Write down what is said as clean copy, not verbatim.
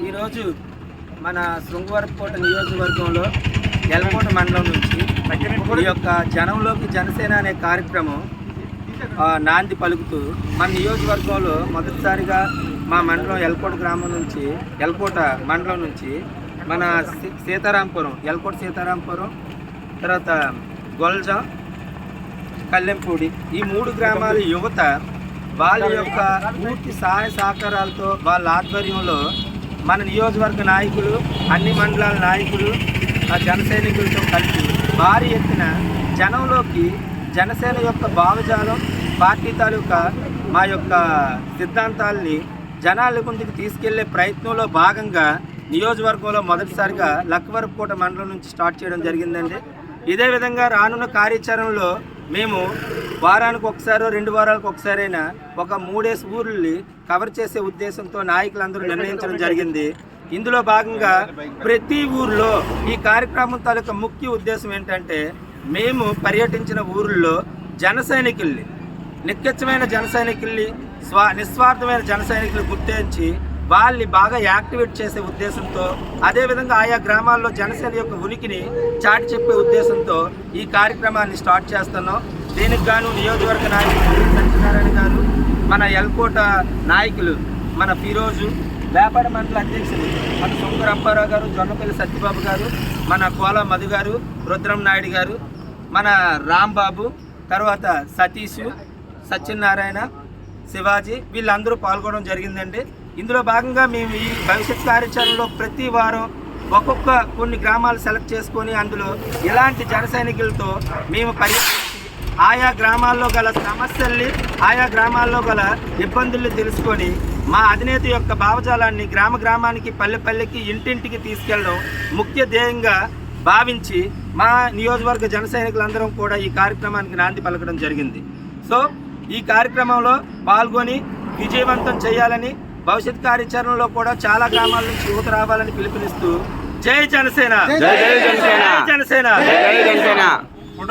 ఈరోజు మన శృంగవరపుకోట నియోజకవర్గంలో ఎల్కోట మండలం నుంచి ఈ యొక్క జనంలోకి జనసేన అనే కార్యక్రమం నాంది పలుకుతూ మన నియోజకవర్గంలో మొదటిసారిగా మా మండలం ఎల్కోట గ్రామం నుంచి ఎల్కోట మండలం నుంచి మన సీతారాంపురం ఎల్కోట సీతారాంపురం తర్వాత గొల్జా కల్లెంపూడి ఈ 3 గ్రామాల యువత వాళ్ళ యొక్క పూర్తి సహాయ సహకారాలతో వాళ్ళ ఆధ్వర్యంలో మన నియోజకవర్గ నాయకులు అన్ని మండలాల నాయకులు జన సైనికులతో కలిసి భారీ ఎత్తున జనంలోకి జనసేన యొక్క భావజాలం పార్టీ తాలూకా మా యొక్క సిద్ధాంతాలని జనాల ముందుకు తీసుకెళ్లే ప్రయత్నంలో భాగంగా నియోజకవర్గంలో మొదటిసారిగా లక్కవరపుకోట మండలం నుంచి స్టార్ట్ చేయడం జరిగిందండి. ఇదే విధంగా రానున్న కార్యాచరణలో మేము వారానికి ఒకసారో 2 వారాలకు ఒకసారైనా ఒక 3 ఊర్లు కవర్ చేసే ఉద్దేశంతో నాయకులందరూ నిర్ణయించడం జరిగింది. ఇందులో భాగంగా ప్రతి ఊర్లో ఈ కార్యక్రమం తాలూకా ముఖ్య ఉద్దేశం ఏంటంటే మేము పర్యటించిన ఊర్లో జన సైనికుల్ని నిత్యమైన జన సైనికుల్ని నిస్వార్థమైన జన సైనికులు గుర్తించి వాళ్ళని బాగా యాక్టివేట్ చేసే ఉద్దేశంతో అదేవిధంగా ఆయా గ్రామాల్లో జనసేన యొక్క ఉనికిని చాటి చెప్పే ఉద్దేశంతో ఈ కార్యక్రమాన్ని స్టార్ట్ చేస్తున్నాం. దీనికి గాను నియోజకవర్గ నాయకులు సత్యనారాయణ గారు, మన ఎల్కోట నాయకులు మన ఫిరోజు, వ్యాపార మండల అధ్యక్షులు మన సొంగూరు అప్పారావు గారు, జొన్నపల్లి సత్యబాబు గారు, మన కోల మధు గారు, రుద్రం నాయుడు గారు, మన రాంబాబు, తర్వాత సతీష్, సత్యనారాయణ, శివాజీ వీళ్ళందరూ పాల్గొనడం జరిగిందండి. ఇందులో భాగంగా మేము ఈ భవిష్యత్ కార్యాచరణలో ప్రతి వారం ఒక్కొక్క కొన్ని గ్రామాలు సెలెక్ట్ చేసుకొని అందులో ఇలాంటి జన సైనికులతో మేము పర్యటించి ఆయా గ్రామాల్లో గల సమస్యల్ని ఆయా గ్రామాల్లో గల ఇబ్బందుల్ని తెలుసుకొని మా అధినేత యొక్క భావజాలాన్ని గ్రామ గ్రామానికి పల్లె పల్లెకి ఇంటింటికి తీసుకెళ్ళడం ముఖ్య ధ్యేయంగా భావించి మా నియోజకవర్గ జన సైనికులందరం కూడా ఈ కార్యక్రమానికి నాంది పలకడం జరిగింది. సో ఈ కార్యక్రమంలో పాల్గొని విజయవంతం చేయాలని భవిష్యత్ కార్యాచరణలో కూడా చాలా గ్రామాల నుంచి యువత రావాలని పిలుపునిస్తూ జై జనసేన, జై జనసేన, జై జనసేన.